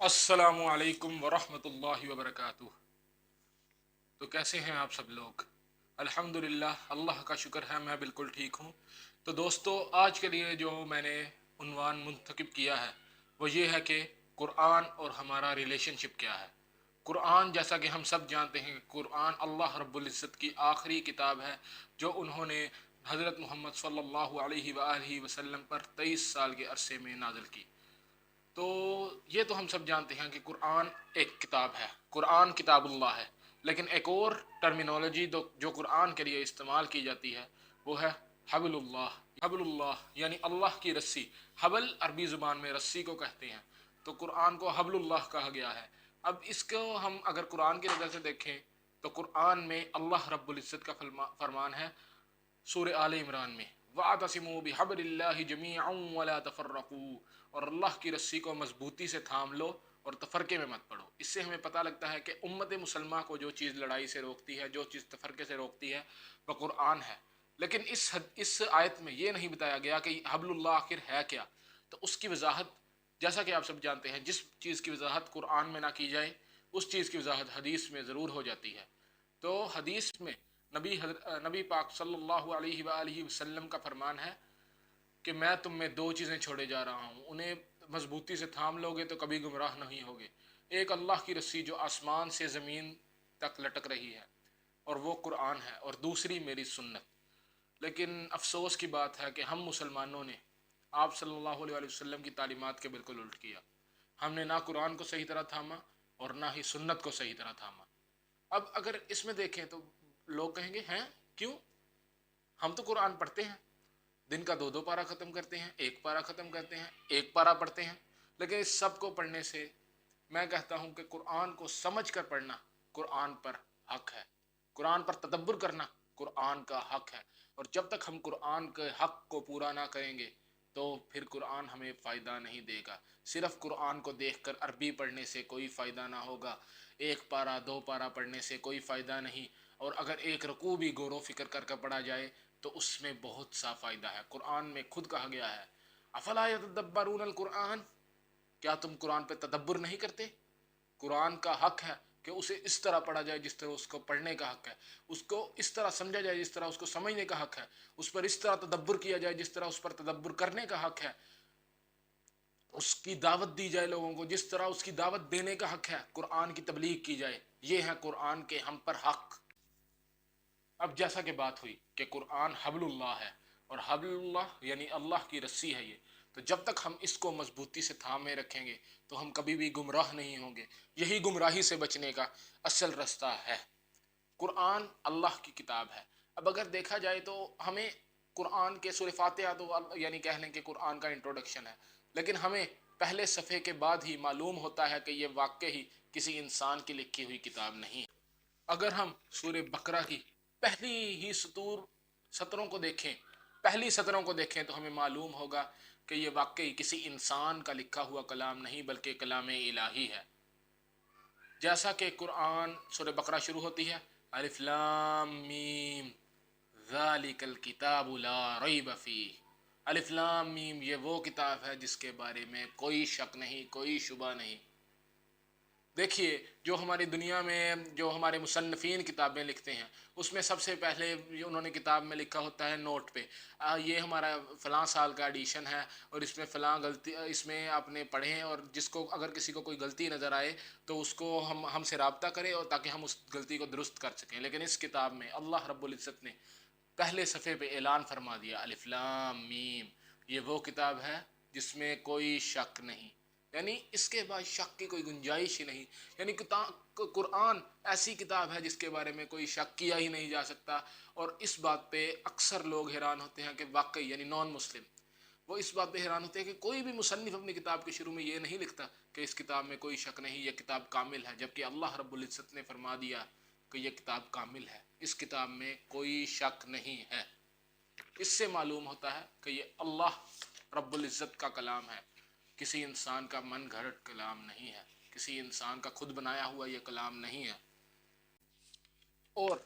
السلام علیکم ورحمۃ اللہ وبرکاتہ۔ تو کیسے ہیں آپ سب لوگ؟ الحمدللہ، اللہ کا شکر ہے میں بالکل ٹھیک ہوں۔ تو دوستو، آج کے لیے جو میں نے عنوان منتخب کیا ہے وہ یہ ہے کہ قرآن اور ہمارا ریلیشن شپ کیا ہے۔ قرآن، جیسا کہ ہم سب جانتے ہیں، قرآن اللہ رب العزت کی آخری کتاب ہے جو انہوں نے حضرت محمد صلی اللہ علیہ وآلہ وسلم پر 23 سال کے عرصے میں نازل کی۔ تو یہ تو ہم سب جانتے ہیں کہ قرآن ایک کتاب ہے، قرآن کتاب اللہ ہے، لیکن ایک اور ٹرمینالوجی جو قرآن کے لیے استعمال کی جاتی ہے وہ ہے حبل اللہ۔ حبل اللہ یعنی اللہ کی رسی۔ حبل عربی زبان میں رسی کو کہتے ہیں، تو قرآن کو حبل اللہ کہا گیا ہے۔ اب اس کو ہم اگر قرآن کی نظر سے دیکھیں تو قرآن میں اللہ رب العزت کا فرمان ہے سورہ آل عمران میں، وَاعْتَصِمُوا بِحَبْلِ اللَّهِ جَمِيعًا وَلَا تَفَرَّقُوا، اور اللہ کی رسی کو مضبوطی سے تھام لو اور تفرقے میں مت پڑو۔ اس سے ہمیں پتہ لگتا ہے کہ امت مسلمہ کو جو چیز لڑائی سے روکتی ہے، جو چیز تفرقے سے روکتی ہے، وہ قرآن ہے۔ لیکن اس آیت میں یہ نہیں بتایا گیا کہ حبل اللہ آخر ہے کیا۔ تو اس کی وضاحت، جیسا کہ آپ سب جانتے ہیں، جس چیز کی وضاحت قرآن میں نہ کی جائے اس چیز کی وضاحت حدیث میں ضرور ہو جاتی ہے۔ تو حدیث میں نبی پاک صلی اللہ علیہ وآلہ وسلم کا فرمان ہے کہ میں تم میں دو چیزیں چھوڑے جا رہا ہوں، انہیں مضبوطی سے تھام لوگے تو کبھی گمراہ نہیں ہوگے۔ ایک اللہ کی رسی جو آسمان سے زمین تک لٹک رہی ہے اور وہ قرآن ہے، اور دوسری میری سنت۔ لیکن افسوس کی بات ہے کہ ہم مسلمانوں نے آپ صلی اللہ علیہ وسلم کی تعلیمات کے بالکل الٹ کیا۔ ہم نے نہ قرآن کو صحیح طرح تھاما اور نہ ہی سنت کو صحیح طرح تھاما۔ اب اگر اس میں دیکھیں تو لوگ کہیں گے ہیں کیوں؟ ہم تو قرآن پڑھتے ہیں، دن کا دو پارہ ختم کرتے ہیں، ایک پارہ ختم کرتے ہیں، ایک پارہ پڑھتے ہیں، لیکن اس سب کو پڑھنے سے میں کہتا ہوں کہ قرآن کو سمجھ کر پڑھنا قرآن پر حق ہے، قرآن پر تدبر کرنا قرآن کا حق ہے۔ اور جب تک ہم قرآن کے حق کو پورا نہ کریں گے تو پھر قرآن ہمیں فائدہ نہیں دے گا۔ صرف قرآن کو دیکھ کر عربی پڑھنے سے کوئی فائدہ نہ ہوگا، ایک پارہ دو پارہ پڑھنے سے کوئی فائدہ نہیں، اور اگر ایک رکوع بھی غور و فکر کر پڑھا جائے تو اس میں بہت سا فائدہ ہے۔ قرآن میں خود کہا گیا ہے افلا یتدبرون القرآن، کیا تم قرآن پہ تدبر نہیں کرتے؟ قرآن کا حق ہے کہ اسے اس طرح پڑھا جائے جس طرح اس کو پڑھنے کا حق ہے، اس کو اس طرح سمجھا جائے جس طرح اس کو سمجھنے کا حق ہے، اس پر اس طرح تدبر کیا جائے جس طرح اس پر تدبر کرنے کا حق ہے، اس کی دعوت دی جائے لوگوں کو جس طرح اس کی دعوت دینے کا حق ہے، قرآن کی تبلیغ کی جائے۔ یہ ہے قرآن کے ہم پر حق۔ اب جیسا کہ بات ہوئی کہ قرآن حبل اللہ ہے اور حبل اللہ یعنی اللہ کی رسی ہے، یہ تو جب تک ہم اس کو مضبوطی سے تھامے رکھیں گے تو ہم کبھی بھی گمراہ نہیں ہوں گے۔ یہی گمراہی سے بچنے کا اصل رستہ ہے۔ قرآن اللہ کی کتاب ہے۔ اب اگر دیکھا جائے تو ہمیں قرآن کے سورہ فاتحہ تو یعنی کہہ لیں کہ قرآن کا انٹروڈکشن ہے، لیکن ہمیں پہلے صفحے کے بعد ہی معلوم ہوتا ہے کہ یہ واقعی کسی انسان کی لکھی ہوئی کتاب نہیں ہے۔ اگر ہم سورہ بقرہ کی پہلی ہی سطروں کو دیکھیں، پہلی سطروں کو دیکھیں تو ہمیں معلوم ہوگا کہ یہ واقعی کسی انسان کا لکھا ہوا کلام نہیں بلکہ کلام الہی ہے۔ جیسا کہ قرآن سورہ بقرہ شروع ہوتی ہے الف لام میم ذالک الکتاب لا ریب فیہ، الف لام میم یہ وہ کتاب ہے جس کے بارے میں کوئی شک نہیں، کوئی شبہ نہیں۔ دیکھیے، جو ہماری دنیا میں جو ہمارے مصنفین کتابیں لکھتے ہیں اس میں سب سے پہلے انہوں نے کتاب میں لکھا ہوتا ہے نوٹ پہ یہ ہمارا فلاں سال کا ایڈیشن ہے اور اس میں فلاں غلطی اس میں آپ نے پڑھیں، اور جس کو اگر کسی کو کوئی غلطی نظر آئے تو اس کو ہم سے رابطہ کرے اور تاکہ ہم اس غلطی کو درست کر سکیں۔ لیکن اس کتاب میں اللہ رب العزت نے پہلے صفحے پہ اعلان فرما دیا الف لام میم، یہ وہ کتاب ہے جس میں کوئی شک نہیں، یعنی اس کے بعد شک کی کوئی گنجائش ہی نہیں۔ یعنی قرآن ایسی کتاب ہے جس کے بارے میں کوئی شک کیا ہی نہیں جا سکتا۔ اور اس بات پہ اکثر لوگ حیران ہوتے ہیں کہ واقعی یعنی نان مسلم وہ اس بات پہ حیران ہوتے ہیں کہ کوئی بھی مصنف اپنی کتاب کے شروع میں یہ نہیں لکھتا کہ اس کتاب میں کوئی شک نہیں، یہ کتاب کامل ہے، جبکہ اللہ رب العزت نے فرما دیا کہ یہ کتاب کامل ہے، اس کتاب میں کوئی شک نہیں ہے۔ اس سے معلوم ہوتا ہے کہ یہ اللہ رب العزت کا کلام ہے، کسی انسان کا من گھڑت کلام نہیں ہے، کسی انسان کا خود بنایا ہوا یہ کلام نہیں ہے۔ اور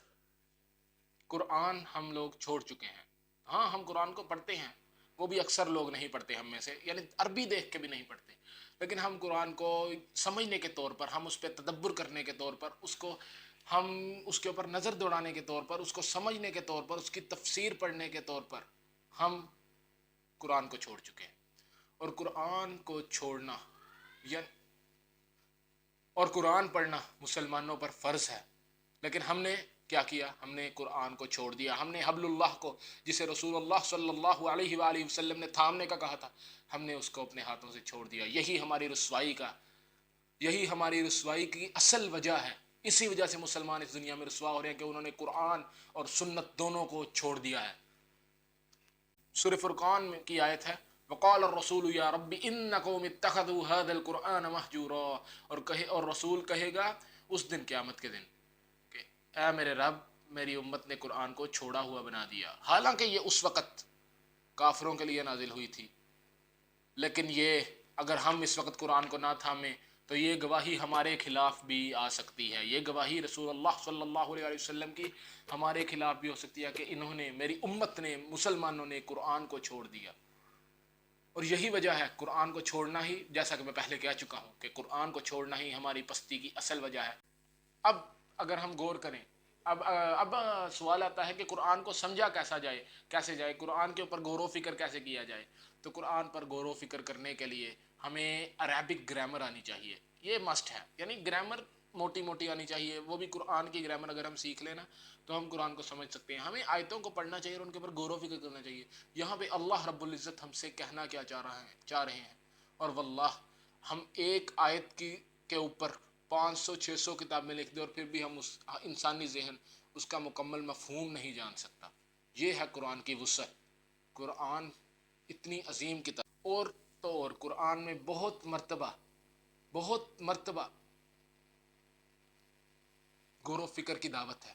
قرآن ہم لوگ چھوڑ چکے ہیں۔ ہاں، ہم قرآن کو پڑھتے ہیں، وہ بھی اکثر لوگ نہیں پڑھتے ہم میں سے، یعنی عربی دیکھ کے بھی نہیں پڑھتے، لیکن ہم قرآن کو سمجھنے کے طور پر، ہم اس پہ تدبر کرنے کے طور پر، اس کو ہم اس کے اوپر نظر دوڑانے کے طور پر، اس کو سمجھنے کے طور پر، اس کی تفسیر پڑھنے کے طور پر ہم قرآن کو چھوڑ چکے ہیں۔ اور قرآن کو چھوڑنا اور قرآن پڑھنا مسلمانوں پر فرض ہے، لیکن ہم نے کیا کیا؟ ہم نے قرآن کو چھوڑ دیا، ہم نے حبل اللہ کو، جسے رسول اللہ صلی اللہ علیہ وآلہ وسلم نے تھامنے کا کہا تھا، ہم نے اس کو اپنے ہاتھوں سے چھوڑ دیا۔ یہی ہماری رسوائی کی اصل وجہ ہے، اسی وجہ سے مسلمان اس دنیا میں رسوا ہو رہے ہیں کہ انہوں نے قرآن اور سنت دونوں کو چھوڑ دیا ہے۔ سورہ فرقان میں کی آیت ہے، وقال الرسول یا رب ان قوم اتخذوا هذا القرآن مہجورا، اور رسول کہے گا اس دن، قیامت کے دن، کہ اے میرے رب، میری امت نے قرآن کو چھوڑا ہوا بنا دیا۔ حالانکہ یہ اس وقت کافروں کے لیے نازل ہوئی تھی، لیکن یہ اگر ہم اس وقت قرآن کو نہ تھامیں تو یہ گواہی ہمارے خلاف بھی آ سکتی ہے، یہ گواہی رسول اللہ صلی اللہ علیہ وسلم کی ہمارے خلاف بھی ہو سکتی ہے کہ انہوں نے، میری امت نے، مسلمانوں نے قرآن کو چھوڑ دیا۔ اور یہی وجہ ہے، قرآن کو چھوڑنا ہی، جیسا کہ میں پہلے کہہ چکا ہوں کہ قرآن کو چھوڑنا ہی ہماری پستی کی اصل وجہ ہے۔ اب اگر ہم غور کریں، اب سوال آتا ہے کہ قرآن کو سمجھا کیسے جائے، قرآن کے اوپر غور و فکر کیسے کیا جائے؟ تو قرآن پر غور و فکر کرنے کے لیے ہمیں عربک گرامر آنی چاہیے، یہ مسٹ ہے، یعنی گرامر موٹی موٹی آنی چاہیے، وہ بھی قرآن کی گرامر اگر ہم سیکھ لینا تو ہم قرآن کو سمجھ سکتے ہیں۔ ہمیں آیتوں کو پڑھنا چاہیے اور ان کے اوپر غور و فکر کرنا چاہیے۔ یہاں پہ اللہ رب العزت ہم سے کہنا کیا چاہ رہے ہیں، اور واللہ ہم ایک آیت کے اوپر 500-600 کتابیں لکھ دیں اور پھر بھی ہم انسانی ذہن اس کا مکمل مفہوم نہیں جان سکتا۔ یہ ہے قرآن کی وسعت، قرآن اتنی عظیم کتاب، اور قرآن میں بہت مرتبہ غور و فکر کی دعوت ہے۔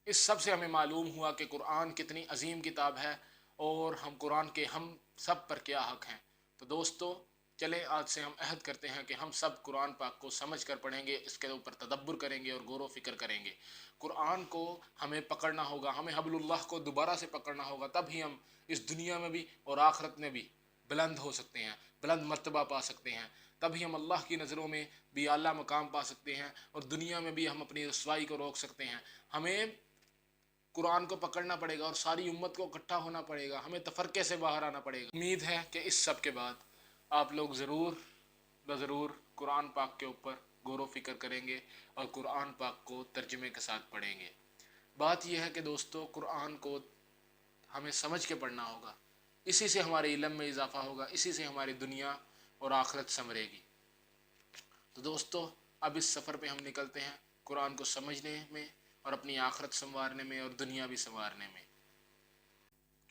اس سب سے ہمیں معلوم ہوا کہ قرآن کتنی عظیم کتاب ہے اور قرآن کے ہم سب پر کیا حق ہیں۔ تو دوستو، چلیں آج سے ہم عہد کرتے ہیں کہ ہم سب قرآن پاک کو سمجھ کر پڑھیں گے، اس کے اوپر تدبر کریں گے اور غور و فکر کریں گے۔ قرآن کو ہمیں پکڑنا ہوگا، ہمیں حبل اللہ کو دوبارہ سے پکڑنا ہوگا، تب ہی ہم اس دنیا میں بھی اور آخرت میں بھی بلند ہو سکتے ہیں، بلند مرتبہ پا سکتے ہیں، تب ہی ہم اللہ کی نظروں میں بھی اعلیٰ مقام پا سکتے ہیں اور دنیا میں بھی ہم اپنی رسوائی کو روک سکتے ہیں۔ ہمیں قرآن کو پکڑنا پڑے گا اور ساری امت کو اکٹھا ہونا پڑے گا، ہمیں تفرقے سے باہر آنا پڑے گا۔ امید ہے کہ اس سب کے بعد آپ لوگ ضرور قرآن پاک کے اوپر غور و فکر کریں گے اور قرآن پاک کو ترجمے کے ساتھ پڑھیں گے۔ بات یہ ہے کہ دوستو، قرآن کو ہمیں سمجھ کے پڑھنا ہوگا، اسی سے ہمارے علم میں اضافہ ہوگا، اسی سے ہماری دنیا اور آخرت سنورے گی۔ تو دوستو، اب اس سفر پہ ہم نکلتے ہیں، قرآن کو سمجھنے میں اور اپنی آخرت سنوارنے میں اور دنیا بھی سنوارنے میں،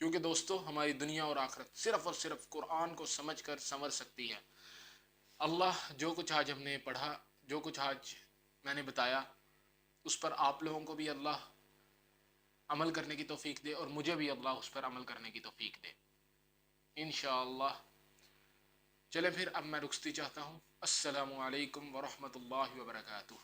کیونکہ دوستو ہماری دنیا اور آخرت صرف اور صرف قرآن کو سمجھ کر سنور سکتی ہے۔ اللہ جو کچھ آج ہم نے پڑھا، جو کچھ آج میں نے بتایا، اس پر آپ لوگوں کو بھی اللہ عمل کرنے کی توفیق دے اور مجھے بھی اللہ اس پر عمل کرنے کی توفیق دے انشاءاللہ۔ چلیں پھر اب میں رخصتی چاہتا ہوں۔ السلام علیکم ورحمۃ اللہ وبرکاتہ۔